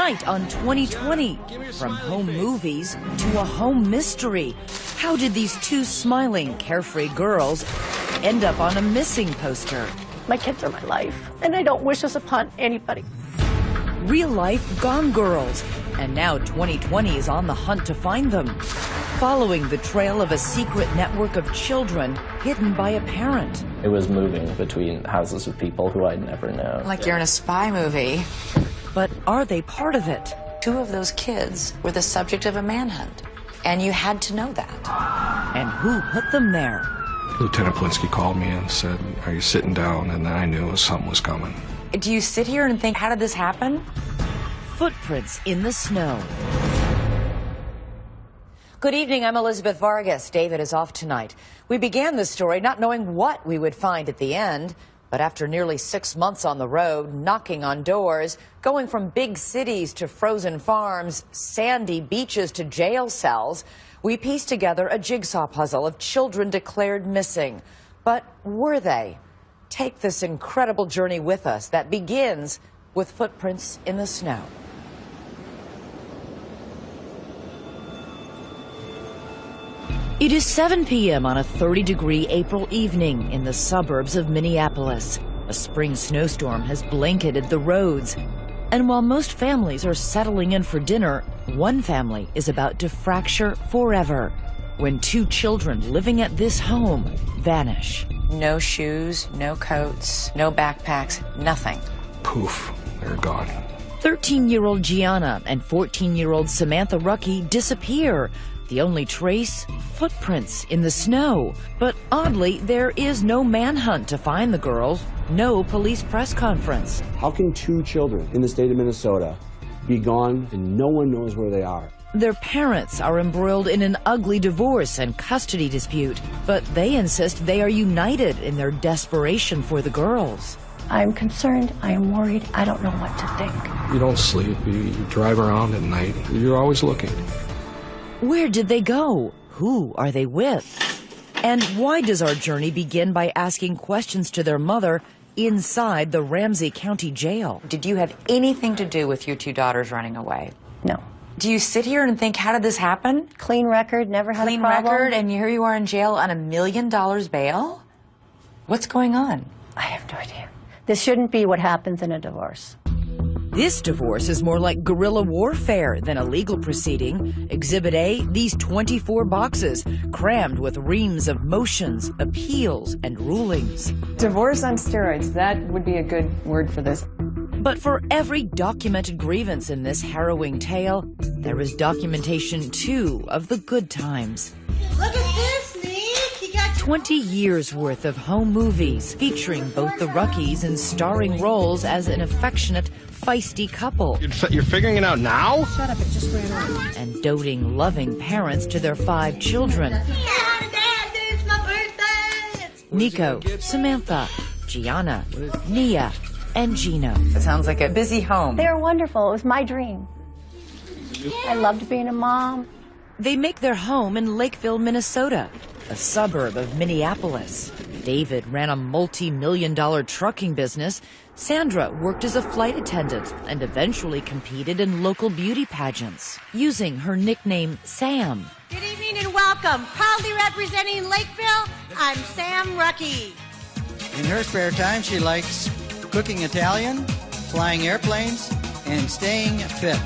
Tonight on 2020, from home movies to a home mystery. How did these two smiling, carefree girls end up on a missing poster? My kids are my life, and I don't wish this upon anybody. Real life Gone Girls. And now 2020 is on the hunt to find them, following the trail of a secret network of children hidden by a parent. It was moving between houses of people who I'd never known. Like you're in a spy movie. But are they part of it? Two of those kids were the subject of a manhunt, and you had to know that. And who put them there? Lieutenant Plinsky called me and said, "Are you sitting down?" And then I knew something was coming. Do you sit here and think, how did this happen? Footprints in the snow. Good evening, I'm Elizabeth Vargas. David is off tonight. We began this story not knowing what we would find at the end, but after nearly 6 months on the road, knocking on doors, going from big cities to frozen farms, sandy beaches to jail cells, we pieced together a jigsaw puzzle of children declared missing. But were they? Take this incredible journey with us that begins with footprints in the snow. It is 7 p.m. on a 30-degree April evening in the suburbs of Minneapolis. A spring snowstorm has blanketed the roads. And while most families are settling in for dinner, one family is about to fracture forever when two children living at this home vanish. No shoes, no coats, no backpacks, nothing. Poof, they're gone. 13-year-old Gianna and 14-year-old Samantha Ruckey disappear. The only trace, footprints in the snow. But oddly, there is no manhunt to find the girls, no police press conference. How can two children in the state of Minnesota be gone and no one knows where they are? Their parents are embroiled in an ugly divorce and custody dispute, but they insist they are united in their desperation for the girls. I'm concerned, I am worried, I don't know what to think. You don't sleep, you drive around at night, you're always looking. Where did they go? Who are they with? And why does our journey begin by asking questions to their mother inside the Ramsey County Jail? Did you have anything to do with your two daughters running away? No. Do you sit here and think, how did this happen? Clean record, never had Clean a problem. record, and here you are in jail on $1 million bail? What's going on? I have no idea. This shouldn't be what happens in a divorce. This divorce is more like guerrilla warfare than a legal proceeding. Exhibit A, these 24 boxes, crammed with reams of motions, appeals, and rulings. Divorce on steroids, that would be a good word for this. But for every documented grievance in this harrowing tale, there is documentation, too, of the good times. Look at this, Nick! You got 20 years worth of home movies featuring both the Ruckeys in starring roles as an affectionate, feisty couple. You're figuring it out now? Shut up, it just ran on. And doting, loving parents to their 5 children. Dad, it's my birthday! Nico, Samantha, Gianna, Nia, and Gino. It sounds like a busy home. They are wonderful. It was my dream. I loved being a mom. They make their home in Lakeville, Minnesota, a suburb of Minneapolis. David ran a multi-million-dollar trucking business. Sandra worked as a flight attendant and eventually competed in local beauty pageants, using her nickname Sam. Good evening and welcome. Proudly representing Lakeville, I'm Sam Ruckey. In her spare time, she likes cooking Italian, flying airplanes, and staying fit.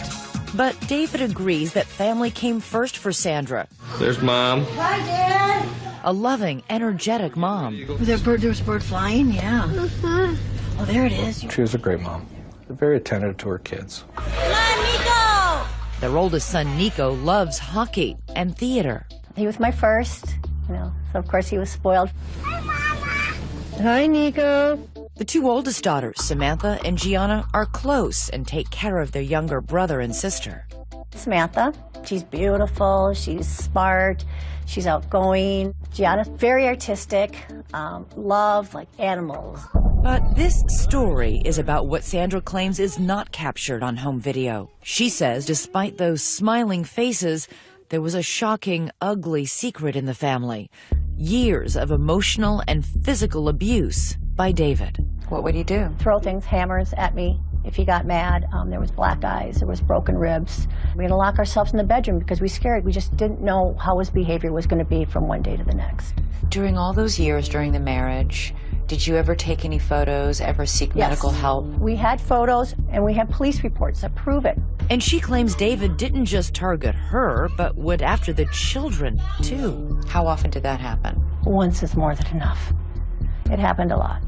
But David agrees that family came first for Sandra. There's Mom. Hi, Dad. A loving, energetic mom. There was a bird flying? Yeah. Oh, there it is. She was a great mom. Very attentive to her kids. Come on, Nico. Their oldest son, Nico, loves hockey and theater. He was my first, so of course he was spoiled. Hi, Nico. The 2 oldest daughters, Samantha and Gianna, are close and take care of their younger brother and sister. Samantha, she's beautiful, she's smart, she's outgoing. Gianna's very artistic, loves like animals. But this story is about what Sandra claims is not captured on home video. She says despite those smiling faces, there was a shocking, ugly secret in the family. Years of emotional and physical abuse by David. What would he do? Throw things, hammers at me, If he got mad, there was black eyes, there was broken ribs. We had to lock ourselves in the bedroom because we were scared. We just didn't know how his behavior was going to be from one day to the next. During all those years during the marriage, did you ever take any photos, ever seek medical help? We had photos and we had police reports that prove it. And she claims David didn't just target her, but went after the children, too. How often did that happen? Once is more than enough. It happened a lot.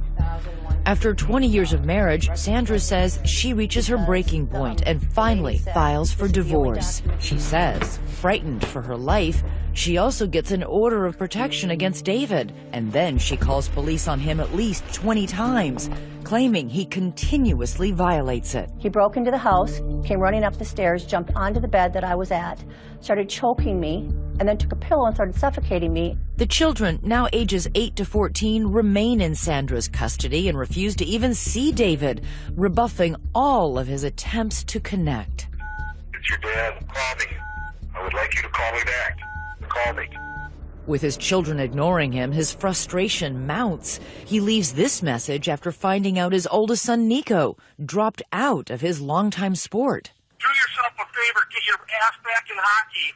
After 20 years of marriage, Sandra says she reaches her breaking point and finally files for divorce. She says, frightened for her life, she also gets an order of protection against David. And then she calls police on him at least 20 times, claiming he continuously violates it. He broke into the house, came running up the stairs, jumped onto the bed that I was at, started choking me, and then took a pillow and started suffocating me. The children, now ages 8 to 14, remain in Sandra's custody and refuse to even see David, rebuffing all of his attempts to connect. It's your dad. Call me. I would like you to call me back. Call me. With his children ignoring him, his frustration mounts. He leaves this message after finding out his oldest son, Nico, dropped out of his longtime sport. Do yourself a favor. Get your ass back in hockey.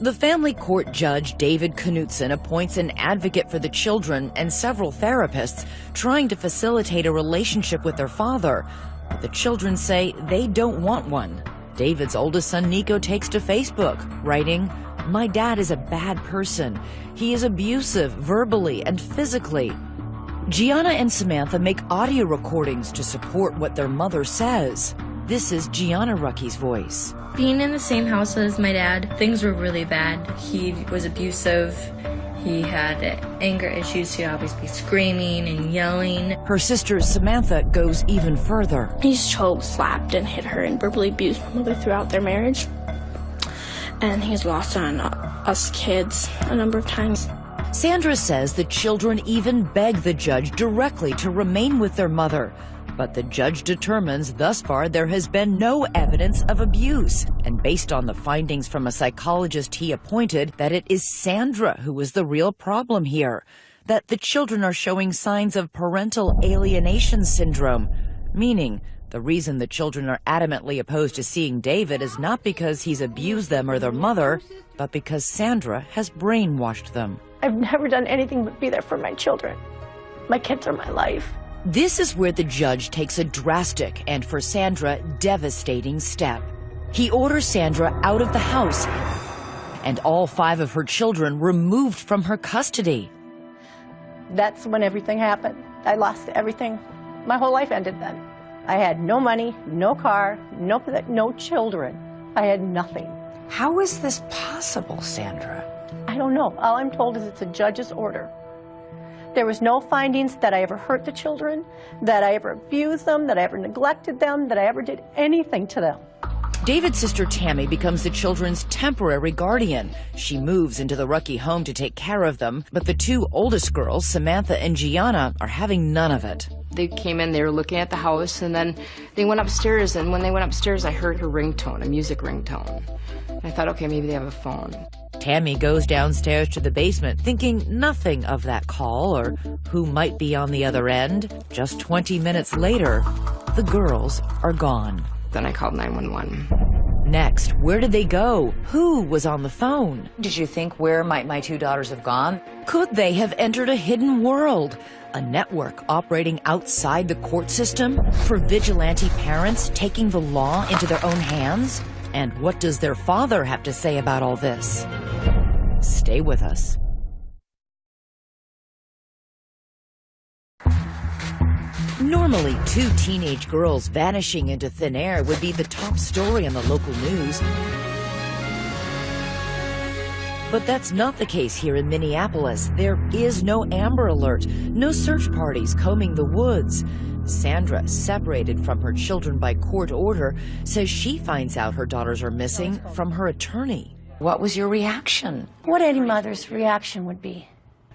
The family court judge, David Knutson, appoints an advocate for the children and several therapists trying to facilitate a relationship with their father. But the children say they don't want one. David's oldest son, Nico, takes to Facebook, writing, "My dad is a bad person. He is abusive verbally and physically." Gianna and Samantha make audio recordings to support what their mother says. This is Gianna Rucky's voice. Being in the same house as my dad, things were really bad. He was abusive. He had anger issues. He'd always be screaming and yelling. Her sister Samantha goes even further. He's choked, slapped, and hit her and verbally abused my mother throughout their marriage. And he's lost on us kids a number of times. Sandra says the children even beg the judge directly to remain with their mother. But the judge determines thus far there has been no evidence of abuse. And based on the findings from a psychologist he appointed, that it is Sandra who is the real problem here. That the children are showing signs of parental alienation syndrome, meaning the reason the children are adamantly opposed to seeing David is not because he's abused them or their mother, but because Sandra has brainwashed them. I've never done anything but be there for my children. My kids are my life. This is where the judge takes a drastic and, for Sandra, devastating step. He orders Sandra out of the house and all 5 of her children removed from her custody. That's when everything happened. I lost everything. My whole life ended then. I had no money, no car, no children. I had nothing. How is this possible, Sandra? I don't know. All I'm told is it's a judge's order. There was no findings that I ever hurt the children, that I ever abused them, that I ever neglected them, that I ever did anything to them. David's sister Tammy becomes the children's temporary guardian. She moves into the Rucky home to take care of them, but the 2 oldest girls, Samantha and Gianna, are having none of it. They came in, they were looking at the house, and then they went upstairs, and when they went upstairs, I heard her ringtone, a music ringtone. I thought, okay, maybe they have a phone. Tammy goes downstairs to the basement, thinking nothing of that call or who might be on the other end. Just 20 minutes later, the girls are gone. Then I called 911. Next, where did they go? Who was on the phone? Did you think, where might my 2 daughters have gone? Could they have entered a hidden world? A network operating outside the court system? For vigilante parents taking the law into their own hands? And what does their father have to say about all this? Stay with us. Normally, 2 teenage girls vanishing into thin air would be the top story on the local news. But that's not the case here in Minneapolis. There is no Amber Alert, no search parties combing the woods. Sandra, separated from her children by court order, says she finds out her daughters are missing from her attorney. What was your reaction? What any mother's reaction would be.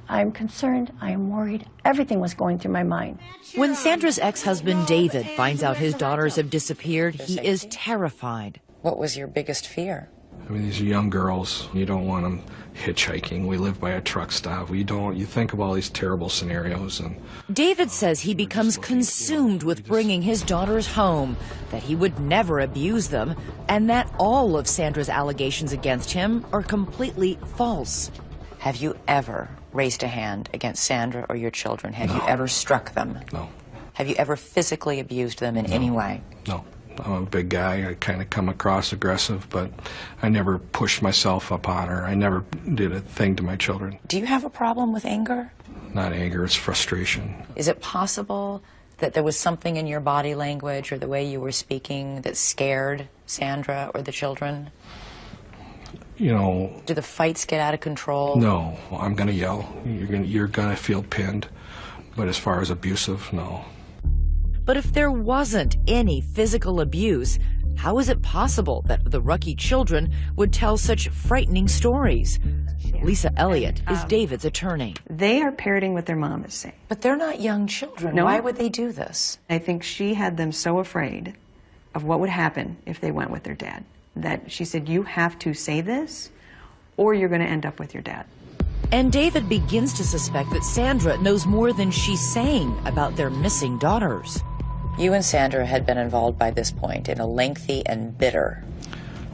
I'm concerned, I am worried, everything was going through my mind. When Sandra's ex-husband David finds out his daughters have disappeared, he is terrified. What was your biggest fear? I mean, these are young girls. You don't want them hitchhiking. We live by a truck stop. You think of all these terrible scenarios. And David says he becomes consumed with bringing his daughters home, that he would never abuse them, and that all of Sandra's allegations against him are completely false. Have you ever raised a hand against Sandra or your children? Have you ever struck them? No. Have you ever physically abused them in any way? No. I'm a big guy. I kind of come across aggressive, but I never pushed myself upon her. I never did a thing to my children. Do you have a problem with anger? Not anger, it's frustration. Is it possible that there was something in your body language or the way you were speaking that scared Sandra or the children? You know... Do the fights get out of control? No. I'm going to yell. You're going to feel pinned. But as far as abusive, no. But if there wasn't any physical abuse, how is it possible that the Rucky children would tell such frightening stories? Lisa Elliott is David's attorney. They are parroting what their mom is saying. But they're not young children. No. Why would they do this? I think she had them so afraid of what would happen if they went with their dad that she said, you have to say this or you're going to end up with your dad. And David begins to suspect that Sandra knows more than she's saying about their missing daughters. You and Sandra had been involved by this point in a lengthy and bitter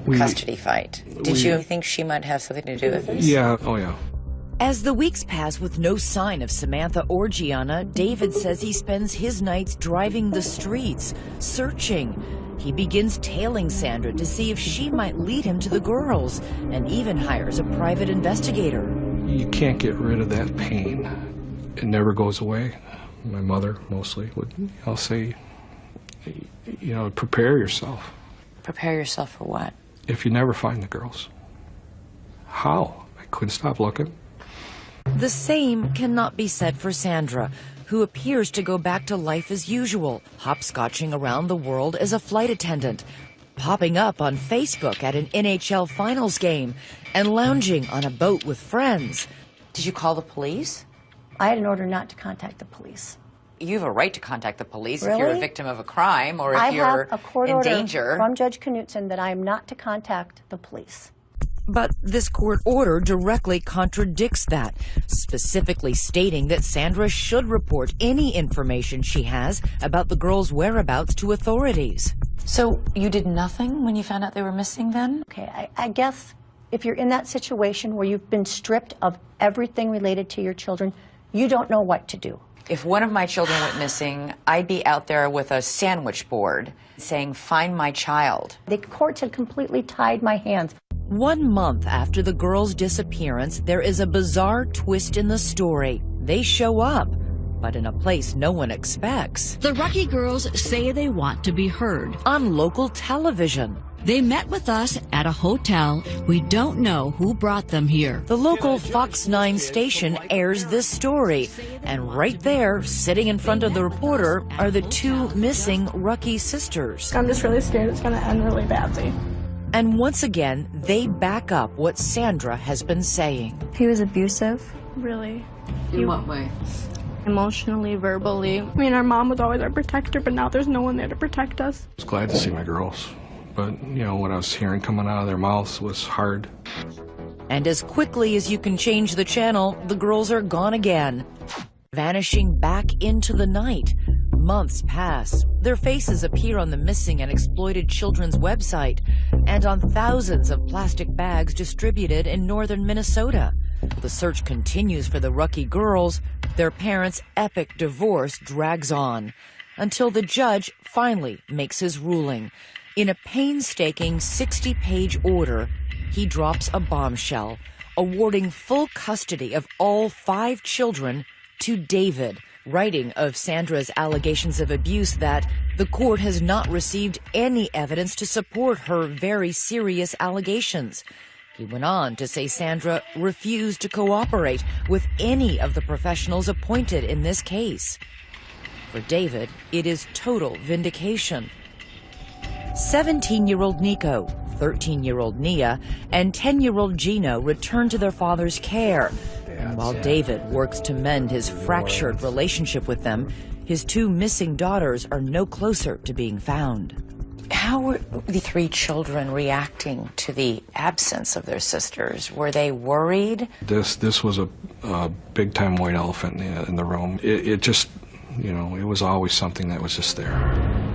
custody fight. Did you think she might have something to do with this? Yeah, oh yeah. As the weeks pass with no sign of Samantha or Gianna, David says he spends his nights driving the streets, searching. He begins tailing Sandra to see if she might lead him to the girls, and even hires a private investigator. You can't get rid of that pain. It never goes away. My mother, mostly, would say, prepare yourself. Prepare yourself for what? If you never find the girls. How? I couldn't stop looking. The same cannot be said for Sandra, who appears to go back to life as usual, hopscotching around the world as a flight attendant, popping up on Facebook at an NHL finals game, and lounging on a boat with friends. Did you call the police? I had an order not to contact the police. You have a right to contact the police Really? if you're a victim of a crime or if you're I have a court in order danger. from Judge Knutson that I am not to contact the police. But this court order directly contradicts that, specifically stating that Sandra should report any information she has about the girls' whereabouts to authorities. So you did nothing when you found out they were missing then? Okay, I guess if you're in that situation where you've been stripped of everything related to your children, you don't know what to do. If one of my children went missing, I'd be out there with a sandwich board saying, find my child. The courts had completely tied my hands. 1 month after the girls' disappearance, there is a bizarre twist in the story. They show up, but in a place no one expects. The Rucky girls say they want to be heard. On local television. They met with us at a hotel. We don't know who brought them here. The local Fox 9 station airs this story, and right there, sitting in front of the reporter, are the two missing Rucky sisters. I'm just really scared it's going to end really badly. And once again, they back up what Sandra has been saying. He was abusive. Really. In what way? Emotionally, verbally. I mean, our mom was always our protector, but now there's no one there to protect us. I was glad to see my girls. But, what I was hearing coming out of their mouths was hard. And as quickly as you can change the channel, the girls are gone again, vanishing back into the night. Months pass. Their faces appear on the missing and exploited children's website and on thousands of plastic bags distributed in northern Minnesota. The search continues for the Rucky girls. Their parents' epic divorce drags on until the judge finally makes his ruling. In a painstaking 60-page order, he drops a bombshell, awarding full custody of all 5 children to David, writing of Sandra's allegations of abuse that the court has not received any evidence to support her very serious allegations. He went on to say Sandra refused to cooperate with any of the professionals appointed in this case. For David, it is total vindication. 17-year-old Nico, 13-year-old Nia, and 10-year-old Gino return to their father's care. And while David works to mend his fractured relationship with them, his 2 missing daughters are no closer to being found. How were the three children reacting to the absence of their sisters? Were they worried? This was a big-time white elephant in the room. It just, you know, it was always something that was just there.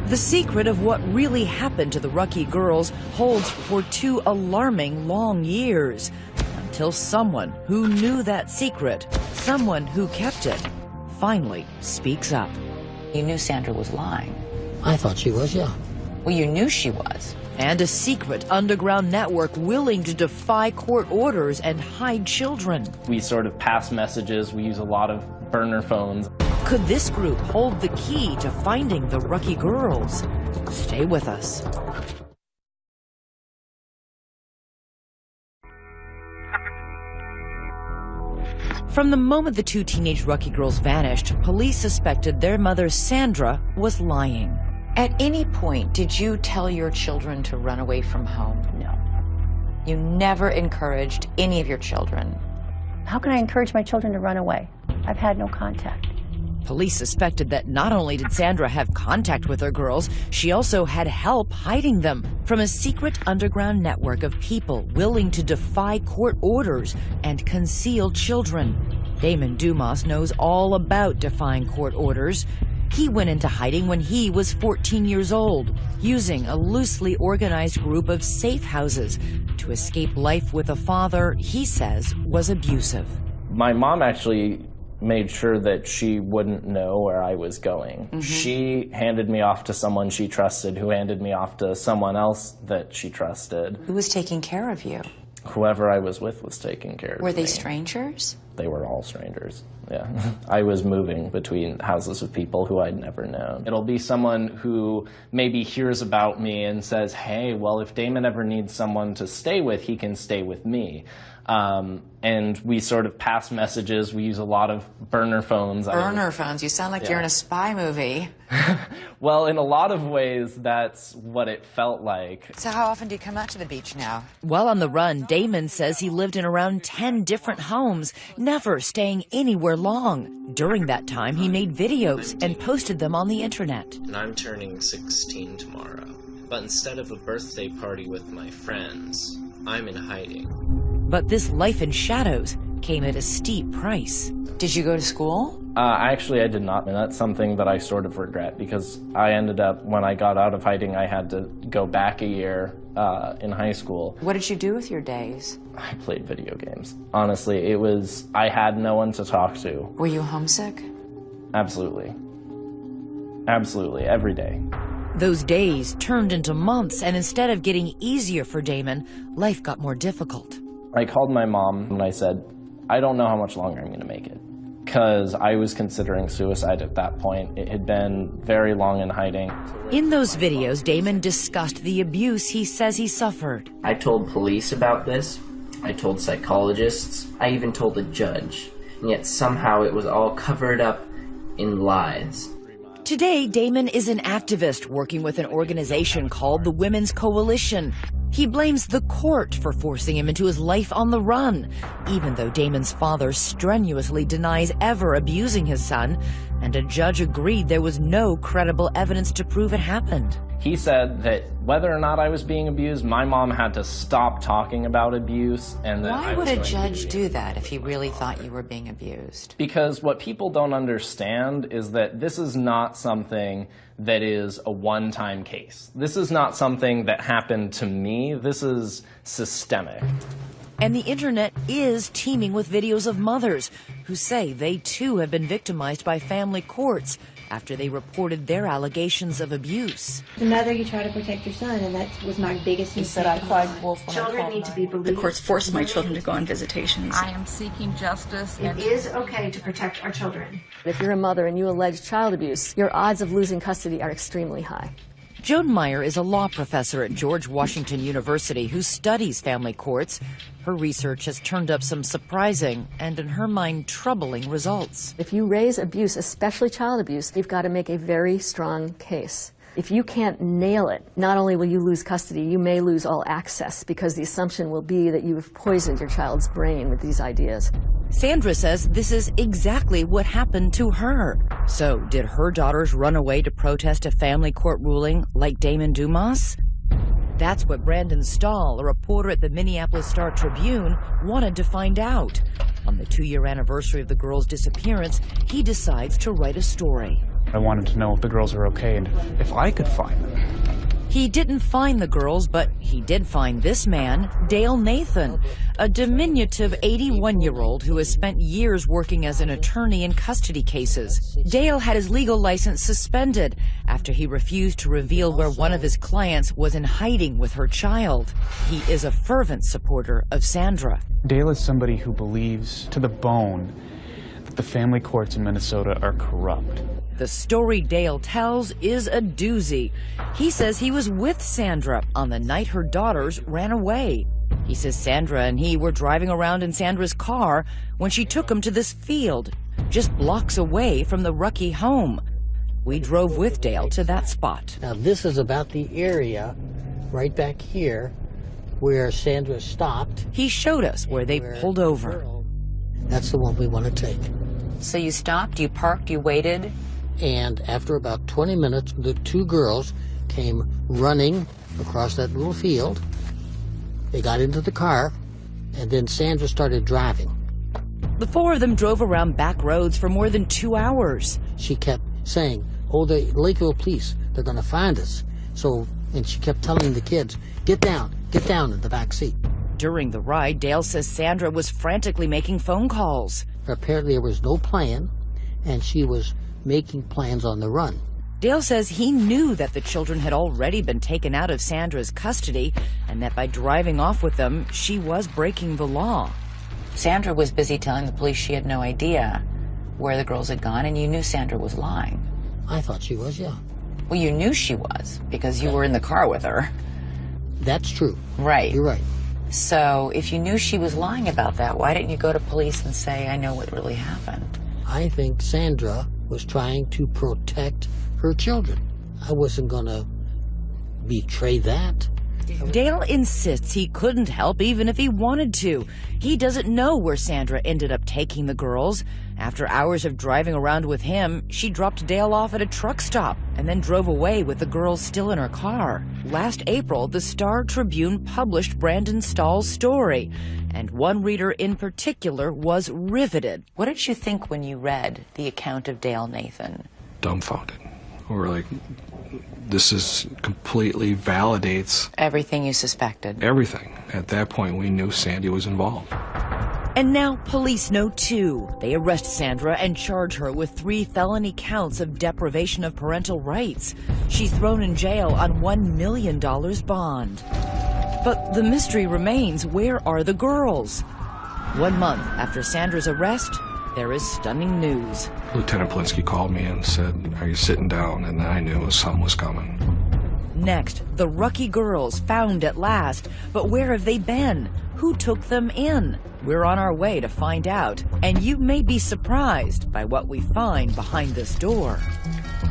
The secret of what really happened to the Rucky girls holds for 2 alarming long years, until someone who knew that secret, someone who kept it, finally speaks up. You knew Sandra was lying. I thought she was, yeah. Well, you knew she was. And a secret underground network willing to defy court orders and hide children. We sort of pass messages. We use a lot of burner phones. Could this group hold the key to finding the Rucky girls? Stay with us. From the moment the 2 teenage Rucky girls vanished, police suspected their mother, Sandra, was lying. At any point, did you tell your children to run away from home? No. You never encouraged any of your children? How can I encourage my children to run away? I've had no contact. Police suspected that not only did Sandra have contact with her girls, she also had help hiding them from a secret underground network of people willing to defy court orders and conceal children. Damon Dumas knows all about defying court orders. He went into hiding when he was 14 years old, using a loosely organized group of safe houses to escape life with a father he says was abusive. My mom actually made sure that she wouldn't know where I was going. Mm-hmm. She handed me off to someone she trusted, who handed me off to someone else that she trusted. Who was taking care of you? Whoever I was with was taking care of me. Were they strangers? They were all strangers, yeah. I was moving between houses of people who I'd never known. It'll be someone who maybe hears about me and says, hey, well, if Damon ever needs someone to stay with, he can stay with me. And we sort of pass messages. We use a lot of burner phones. Burner phones? You sound like you're in a spy movie. Well, in a lot of ways, that's what it felt like. So how often do you come out to the beach now? While on the run, Damon says he lived in around 10 different homes, never staying anywhere long. During that time, he made videos and posted them on the internet. And I'm turning 16 tomorrow. But instead of a birthday party with my friends, I'm in hiding. But this life in shadows came at a steep price. Did you go to school? Actually, I did not, and that's something that I sort of regret, because I ended up, when I got out of hiding, I had to go back a year in high school. What did you do with your days? I played video games. Honestly, I had no one to talk to. Were you homesick? Absolutely. Absolutely, every day. Those days turned into months, and instead of getting easier for Damon, life got more difficult. I called my mom and I said, I don't know how much longer I'm going to make it. Because I was considering suicide at that point. It had been very long in hiding. In those videos, Damon discussed the abuse he says he suffered. I told police about this. I told psychologists. I even told a judge. And yet somehow it was all covered up in lies. Today, Damon is an activist working with an organization called the Women's Coalition. He blames the court for forcing him into his life on the run, even though Damon's father strenuously denies ever abusing his son, and a judge agreed there was no credible evidence to prove it happened. He said that whether or not I was being abused, my mom had to stop talking about abuse. And that Why would a judge do that if he really thought you were being abused? Because what people don't understand is that this is not something that is a one-time case. This is not something that happened to me. This is systemic. And the internet is teeming with videos of mothers who say they too have been victimized by family courts after they reported their allegations of abuse. As a mother, you try to protect your son, and that was my biggest mistake. I cried wolf when Children need to be believed. The courts forced my children to go on visitations. I am seeking justice. It is okay to protect our children. If you're a mother and you allege child abuse, your odds of losing custody are extremely high. Joan Meyer is a law professor at George Washington University who studies family courts. Her research has turned up some surprising and, in her mind, troubling results. If you raise abuse, especially child abuse, you've got to make a very strong case. If you can't nail it, not only will you lose custody, you may lose all access, because the assumption will be that you have poisoned your child's brain with these ideas. Sandra says this is exactly what happened to her. So, did her daughters run away to protest a family court ruling like Damon Dumas? That's what Brandon Stahl, a reporter at the Minneapolis Star-Tribune, wanted to find out. On the 2-year anniversary of the girls' disappearance, he decides to write a story. I wanted to know if the girls were okay and if I could find them. He didn't find the girls, but he did find this man, Dale Nathan, a diminutive 81-year-old who has spent years working as an attorney in custody cases. Dale had his legal license suspended after he refused to reveal where one of his clients was in hiding with her child. He is a fervent supporter of Sandra. Dale is somebody who believes to the bone that the family courts in Minnesota are corrupt. The story Dale tells is a doozy. He says he was with Sandra on the night her daughters ran away. He says Sandra and he were driving around in Sandra's car when she took him to this field, just blocks away from the Rucky home. We drove with Dale to that spot. Now this is about the area right back here where Sandra stopped. He showed us where they pulled over. That's the one we want to take. So you stopped, you parked, you waited? And after about 20 minutes, the 2 girls came running across that little field. They got into the car, and then Sandra started driving. The 4 of them drove around back roads for more than 2 hours. She kept saying, oh, the Lakeville police, they're going to find us. And she kept telling the kids, get down in the back seat. During the ride, Dale says Sandra was frantically making phone calls. Apparently there was no plan, and she was making plans on the run. Dale says he knew that the children had already been taken out of Sandra's custody and that by driving off with them, she was breaking the law. Sandra was busy telling the police she had no idea where the girls had gone, and you knew Sandra was lying. I thought she was, yeah. Well, you knew she was because you were in the car with her. That's true. Right. You're right. So if you knew she was lying about that, why didn't you go to police and say, I know what really happened? I think Sandra was trying to protect her children. I wasn't going to betray that. Dale insists he couldn't help even if he wanted to. He doesn't know where Sandra ended up taking the girls. After hours of driving around with him, she dropped Dale off at a truck stop and then drove away with the girls still in her car. Last April, the Star-Tribune published Brandon Stahl's story, and one reader in particular was riveted. What did you think when you read the account of Dale Nathan? Dumbfounded. We're like, this is completely validates everything you suspected. Everything. At that point, we knew Sandy was involved. And now police know too. They arrest Sandra and charge her with 3 felony counts of deprivation of parental rights. She's thrown in jail on $1 million bond. But the mystery remains, where are the girls? 1 month after Sandra's arrest, there is stunning news. Lieutenant Polinsky called me and said, are you sitting down? And I knew something was coming. Next, the Rucky girls found at last. But where have they been? Who took them in? We're on our way to find out. And you may be surprised by what we find behind this door.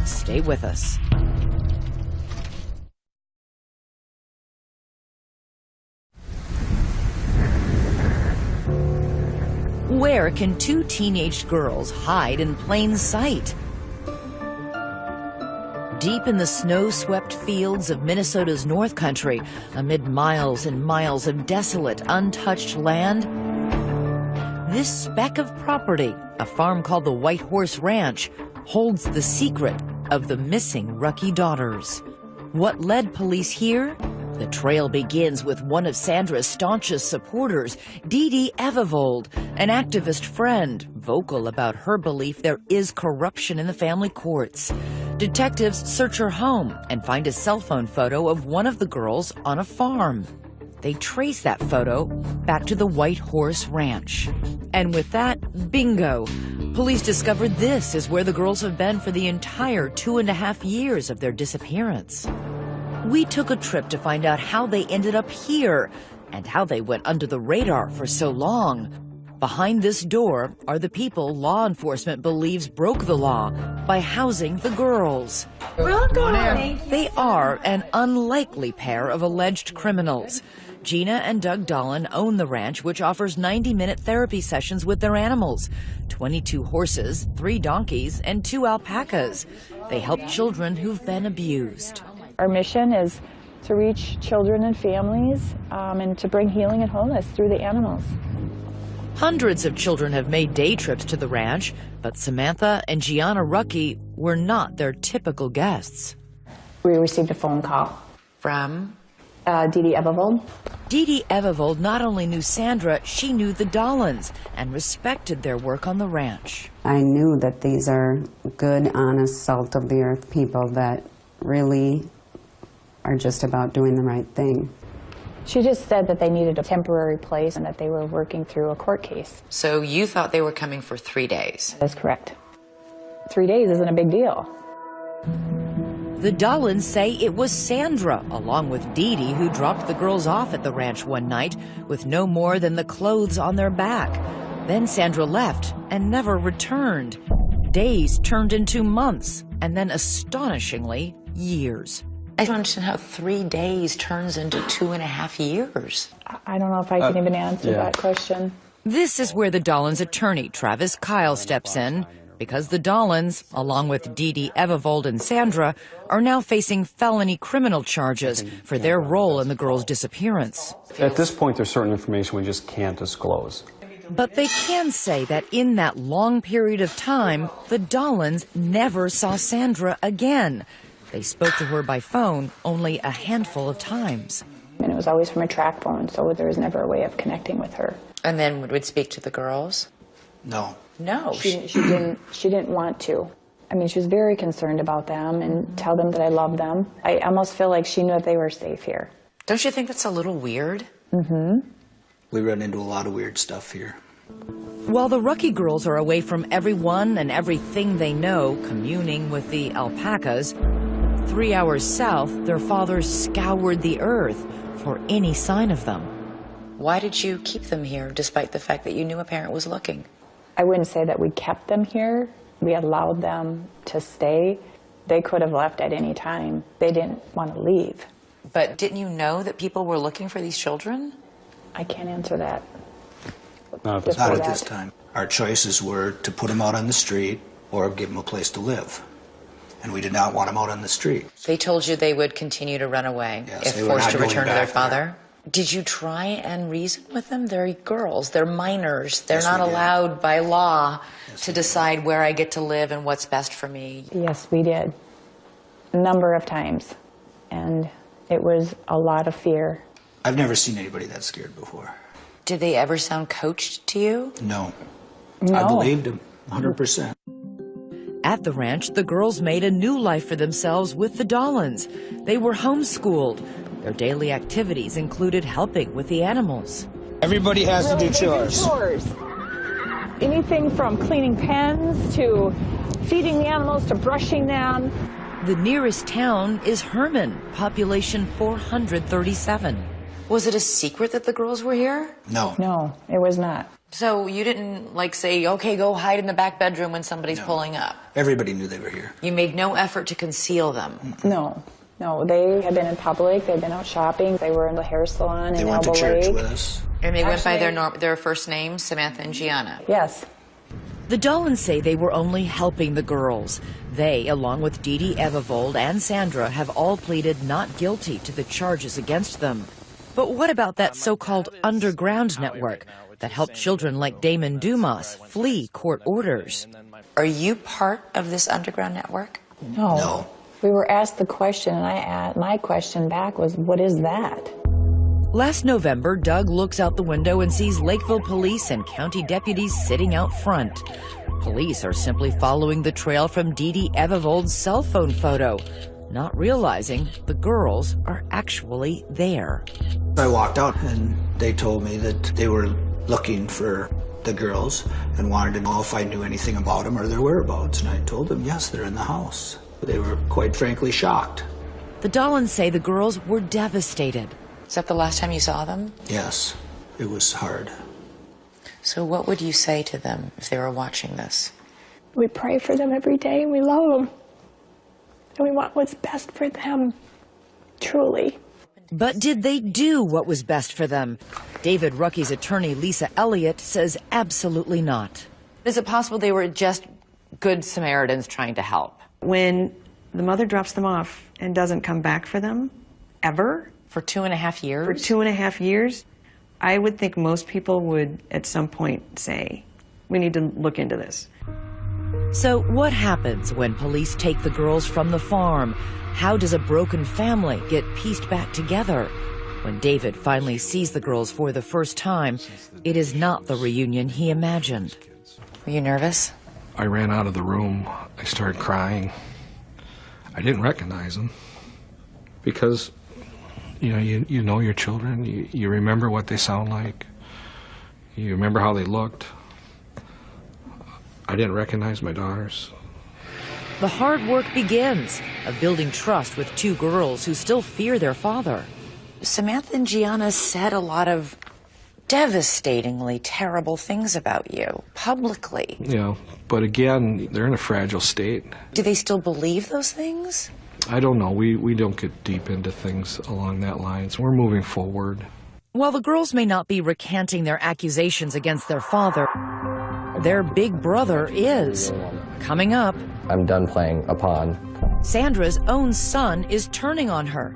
Stay with us. Where can 2 teenage girls hide in plain sight? Deep in the snow-swept fields of Minnesota's North Country, amid miles and miles of desolate, untouched land, this speck of property, a farm called the White Horse Ranch, holds the secret of the missing Rucky daughters. What led police here? The trail begins with one of Sandra's staunchest supporters, Dee Dee Evevold, an activist friend, vocal about her belief there is corruption in the family courts. Detectives search her home and find a cell phone photo of one of the girls on a farm. They trace that photo back to the White Horse Ranch. And with that, bingo! Police discovered this is where the girls have been for the entire 2.5 years of their disappearance. We took a trip to find out how they ended up here and how they went under the radar for so long. Behind this door are the people law enforcement believes broke the law by housing the girls. Welcome. They are an unlikely pair of alleged criminals. Gina and Doug Dolan own the ranch, which offers 90-minute therapy sessions with their animals. 22 horses, 3 donkeys, and 2 alpacas. They help children who've been abused. Our mission is to reach children and families and to bring healing and wholeness through the animals. Hundreds of children have made day trips to the ranch, but Samantha and Gianna Rucky were not their typical guests. We received a phone call. From? Dee Dee Evervold. Dee Dee Evervold not only knew Sandra, she knew the Dolans and respected their work on the ranch. I knew that these are good, honest, salt-of-the-earth people that really are just about doing the right thing. She just said that they needed a temporary place and that they were working through a court case. So you thought they were coming for 3 days? That's correct. 3 days isn't a big deal. The Dolans say it was Sandra, along with Dee Dee, who dropped the girls off at the ranch one night with no more than the clothes on their back. Then Sandra left and never returned. Days turned into months, and then astonishingly, years. I don't understand how 3 days turns into 2.5 years. I don't know if I can even answer that question. This is where the Dolans' attorney, Travis Kyle, steps in, because the Dolans, along with Dee Dee Evervold and Sandra, are now facing felony criminal charges for their role in the girls' disappearance. At this point, there's certain information we just can't disclose. But they can say that in that long period of time, the Dolans never saw Sandra again. They spoke to her by phone only a handful of times. And it was always from a track phone, so there was never a way of connecting with her. And then would speak to the girls? No. No. She didn't want to. I mean, she was very concerned about them and tell them that I love them. I almost feel like she knew that they were safe here. Don't you think that's a little weird? Mm-hmm. We run into a lot of weird stuff here. While the Rucky girls are away from everyone and everything they know, communing with the alpacas, 3 hours south, their fathers scoured the earth for any sign of them. Why did you keep them here, despite the fact that you knew a parent was looking? I wouldn't say that we kept them here. We allowed them to stay. They could have left at any time. They didn't want to leave. But didn't you know that people were looking for these children? I can't answer that. Not at this time. Our choices were to put them out on the street or give them a place to live. And we did not want them out on the street. They told you they would continue to run away if they were forced not to going return to their back father? there. Did you try and reason with them? They're girls. They're minors. They're Yes, not we did. allowed by law to decide where I get to live and what's best for me. Yes, we did. A number of times. And it was a lot of fear. I've never seen anybody that scared before. Did they ever sound coached to you? No. No. I believed them, 100%. At the ranch, the girls made a new life for themselves with the Dolans. They were homeschooled. Their daily activities included helping with the animals. Everybody has to do They chores. Anything from cleaning pens to feeding the animals to brushing them. The nearest town is Herman, population 437. Was it a secret that the girls were here? No. No, it was not. So you didn't, like, say, okay, go hide in the back bedroom when somebody's pulling up? Everybody knew they were here. You made no effort to conceal them? No. No, they had been in public. They'd been out shopping. They were in the hair salon They in went Elbow to church Lake. with us. And they went by their first names, Samantha and Gianna? Yes. The Dolans say they were only helping the girls. They, along with Dee Dee Evervold and Sandra, have all pleaded not guilty to the charges against them. But what about that so-called underground network that helped children like Damon Dumas flee court orders? Are you part of this underground network? No. We were asked the question, and my question back was, what is that? Last November, Doug looks out the window and sees Lakeville police and county deputies sitting out front. Police are simply following the trail from Dee Dee Evervold's cell phone photo, not realizing the girls are actually there. I walked out and they told me that they were looking for the girls and wanted to know if I knew anything about them or their whereabouts. And I told them, yes, they're in the house. They were quite frankly shocked. The Dolans say the girls were devastated. Is that the last time you saw them? Yes, it was hard. So what would you say to them if they were watching this? We pray for them every day, and we love them. And we want what's best for them, truly. But did they do what was best for them? David Rucky's attorney, Lisa Elliott, says absolutely not. Is it possible they were just good Samaritans trying to help? When the mother drops them off and doesn't come back for them, ever. For 2.5 years? For 2.5 years, I would think most people would at some point say, we need to look into this. So what happens when police take the girls from the farm? How does a broken family get pieced back together? When David finally sees the girls for the first time, it is not the reunion he imagined. Were you nervous? I ran out of the room. I started crying. I didn't recognize them because, you know your children. You remember what they sound like. You remember how they looked. I didn't recognize my daughters. The hard work begins of building trust with two girls who still fear their father. Samantha and Gianna said a lot of devastatingly terrible things about you, publicly. Yeah, but again, they're in a fragile state. Do they still believe those things? I don't know. We don't get deep into things along that lines. We're moving forward. While the girls may not be recanting their accusations against their father, their big brother is. Coming up, I'm done playing a pawn. Sandra's own son is turning on her.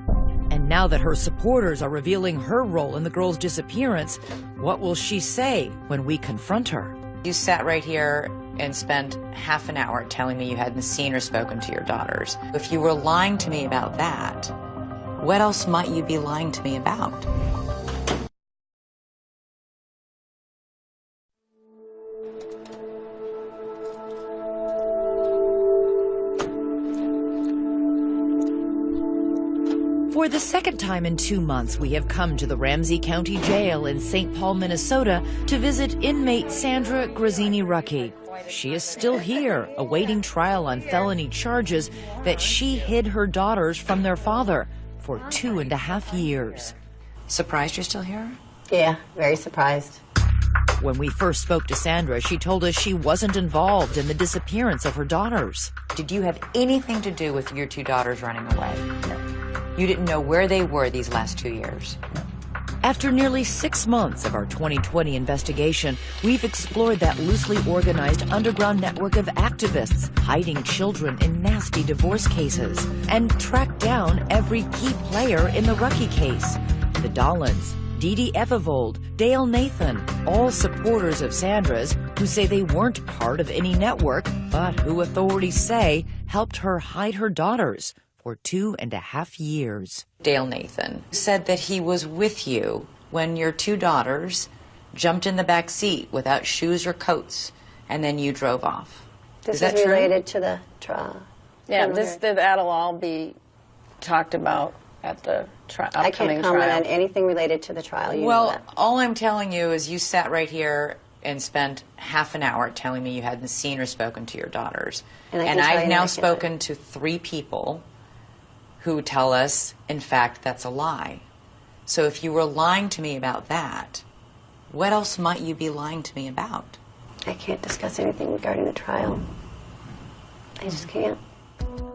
And now that her supporters are revealing her role in the girl's disappearance, what will she say when we confront her? You sat right here and spent half an hour telling me you hadn't seen or spoken to your daughters. If you were lying to me about that, what else might you be lying to me about? For the second time in 2 months, we have come to the Ramsey County Jail in St. Paul, Minnesota, to visit inmate Sandra Grazzini Rucky. She is still here, awaiting trial on felony charges that she hid her daughters from their father for 2.5 years. Surprised you're still here? Yeah, very surprised. When we first spoke to Sandra, she told us she wasn't involved in the disappearance of her daughters. Did you have anything to do with your two daughters running away? No. You didn't know where they were these last 2 years? After nearly 6 months of our 2020 investigation, we've explored that loosely organized underground network of activists hiding children in nasty divorce cases and tracked down every key player in the Rucky case. The Dollins, Dee Dee Evivold, Dale Nathan, all supporters of Sandra's who say they weren't part of any network, but who authorities say helped her hide her daughters for 2.5 years. Dale Nathan said that he was with you when your two daughters jumped in the back seat without shoes or coats, and then you drove off. This is that is true? related to the trial. Yeah, that'll all be talked about at the upcoming trial. I can't comment on anything related to the trial. You Well, know that. all I'm telling you is you sat right here and spent half an hour telling me you hadn't seen or spoken to your daughters. And I've now spoken to 3 people who tell us, in fact, that's a lie. So if you were lying to me about that, what else might you be lying to me about? I can't discuss anything regarding the trial. I just can't.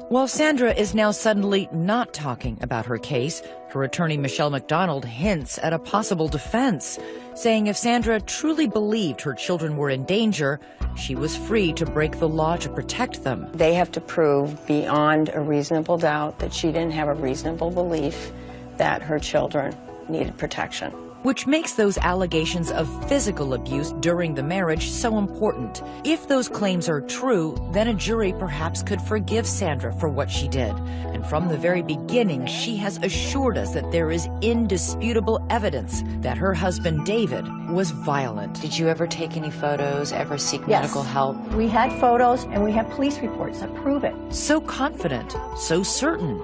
While Sandra is now suddenly not talking about her case, her attorney Michelle McDonald hints at a possible defense, saying if Sandra truly believed her children were in danger, she was free to break the law to protect them. They have to prove beyond a reasonable doubt that she didn't have a reasonable belief that her children needed protection. Which makes those allegations of physical abuse during the marriage so important. If those claims are true, then a jury perhaps could forgive Sandra for what she did. And from the very beginning, she has assured us that there is indisputable evidence that her husband, David, was violent. Did you ever take any photos, ever seek Yes. medical help? We had photos and we have police reports that prove it. So confident, so certain.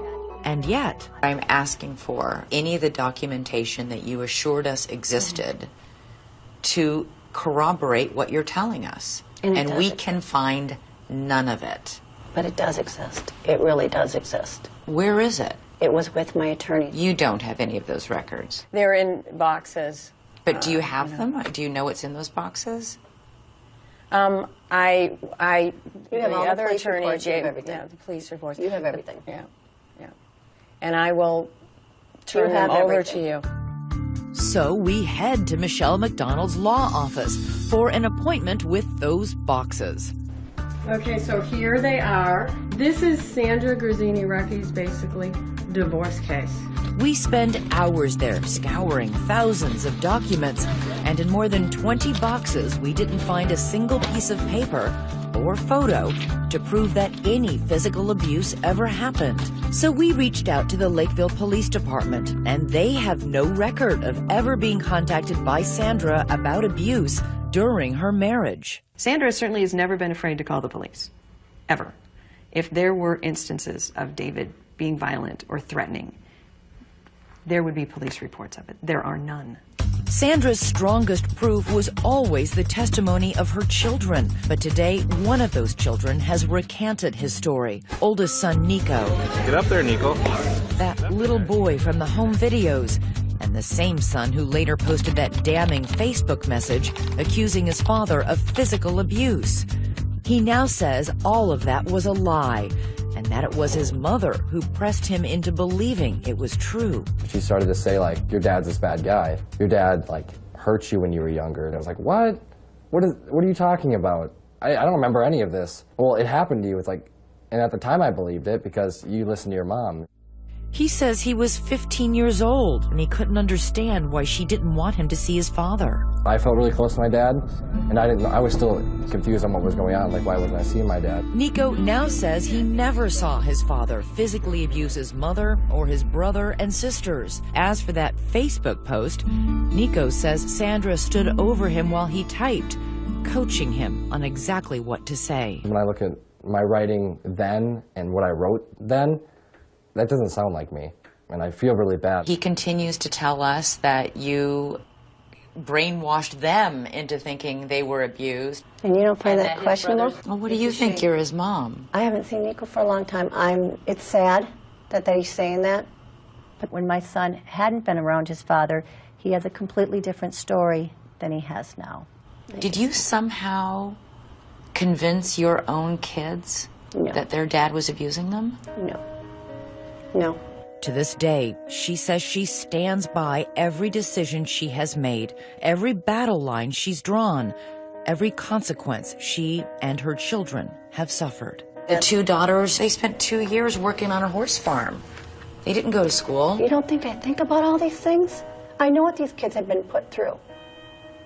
And yet, I'm asking for any of the documentation that you assured us existed to corroborate what you're telling us. And we can find none of it. But it does exist. It really does exist. Where is it? It was with my attorney. You don't have any of those records. They're in boxes. But do you have them? Do you know what's in those boxes? You have the all the other police attorney reports, you have gave everything. the police reports. You have everything. Yeah, yeah. And I will turn them over to you. So we head to Michelle McDonald's law office for an appointment with those boxes. Okay, so here they are. This is Sandra Grazzini-Recky's basically divorce case. We spend hours there scouring thousands of documents, and in more than 20 boxes we didn't find a single piece of paper or photo to prove that any physical abuse ever happened. So we reached out to the Lakeville Police Department, and they have no record of ever being contacted by Sandra about abuse during her marriage. Sandra certainly has never been afraid to call the police, ever. If there were instances of David being violent or threatening, there would be police reports of it. There are none. Sandra's strongest proof was always the testimony of her children. But today, one of those children has recanted his story. Oldest son, Nico. Get up there, Nico. That little boy from the home videos. And the same son who later posted that damning Facebook message accusing his father of physical abuse. He now says all of that was a lie, and that it was his mother who pressed him into believing it was true. She started to say, like, your dad's this bad guy. Your dad, like, hurt you when you were younger. And I was like, what? What are you talking about? I don't remember any of this. Well, it happened to you. It's like, and at the time I believed it because you listened to your mom. He says he was 15 years old and he couldn't understand why she didn't want him to see his father. I felt really close to my dad, and I was still confused on what was going on. Like, why wasn't I seeing my dad? Nico now says he never saw his father physically abuse his mother or his brother and sisters. As for that Facebook post, Nico says Sandra stood over him while he typed, coaching him on exactly what to say. When I look at my writing then and what I wrote then, that doesn't sound like me, and I feel really bad. He continues to tell us that you brainwashed them into thinking they were abused. And you don't find that questionable? Well, what do you think? You're his mom. I haven't seen Nico for a long time. It's sad that he's saying that. But when my son hadn't been around his father, he has a completely different story than he has now. Did you somehow convince your own kids that their dad was abusing them? No. No. To this day, she says she stands by every decision she has made, every battle line she's drawn, every consequence she and her children have suffered. The two daughters, they spent 2 years working on a horse farm. They didn't go to school. You don't think I think about all these things? I know what these kids have been put through.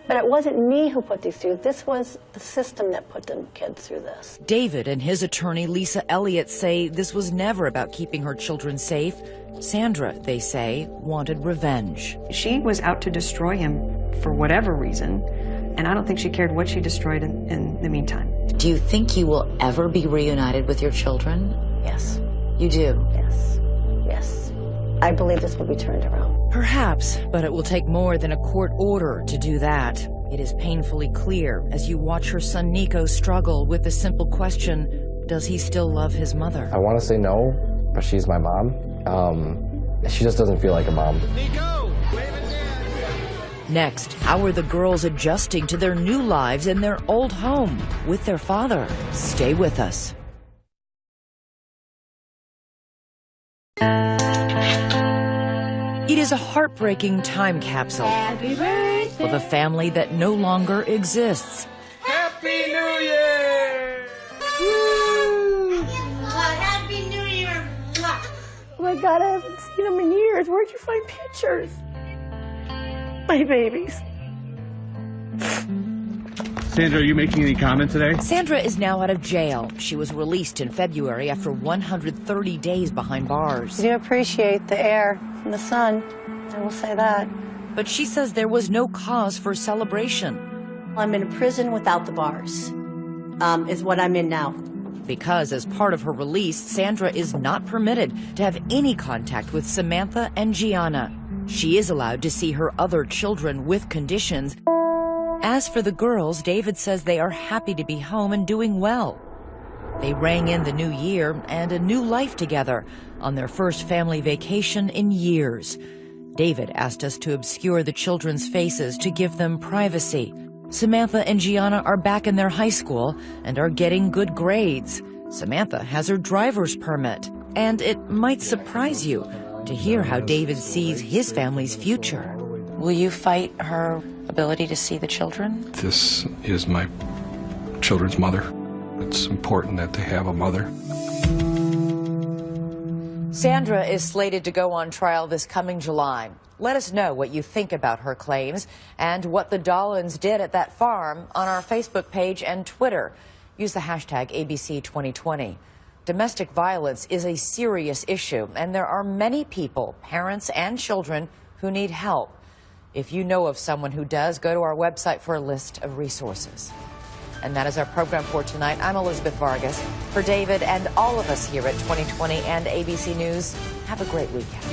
But it wasn't me who put these through. This was the system that put them kids through this. David and his attorney, Lisa Elliott, say this was never about keeping her children safe. Sandra, they say, wanted revenge. She was out to destroy him for whatever reason, and I don't think she cared what she destroyed in the meantime. Do you think you will ever be reunited with your children? Yes. You do? Yes. Yes. I believe this will be turned around. Perhaps, but it will take more than a court order to do that. It is painfully clear as you watch her son Nico struggle with the simple question, does he still love his mother? I want to say no, but she's my mom. She just doesn't feel like a mom. Next, how are the girls adjusting to their new lives in their old home with their father? Stay with us. It is a heartbreaking time capsule of a family that no longer exists. Happy New Year! Woo! Happy New Year! Oh my God, I haven't seen them in years. Where'd you find pictures? My babies. Sandra, are you making any comment today? Sandra is now out of jail. She was released in February after 130 days behind bars. I do appreciate the air and the sun. I will say that. But she says there was no cause for celebration. I'm in a prison without the bars, is what I'm in now. Because as part of her release, Sandra is not permitted to have any contact with Samantha and Gianna. She is allowed to see her other children with conditions. As for the girls, David says they are happy to be home and doing well. They rang in the new year and a new life together on their first family vacation in years. David asked us to obscure the children's faces to give them privacy. Samantha and Gianna are back in their high school and are getting good grades. Samantha has her driver's permit. And it might surprise you, to hear how David sees his family's future. Will you fight her ability to see the children? This is my children's mother. It's important that they have a mother. Sandra is slated to go on trial this coming July. Let us know what you think about her claims and what the Dollins did at that farm on our Facebook page and Twitter. Use the hashtag ABC2020. Domestic violence is a serious issue, and there are many people, parents and children, who need help. If you know of someone who does, go to our website for a list of resources. And that is our program for tonight. I'm Elizabeth Vargas. For David and all of us here at 2020 and ABC News, have a great weekend.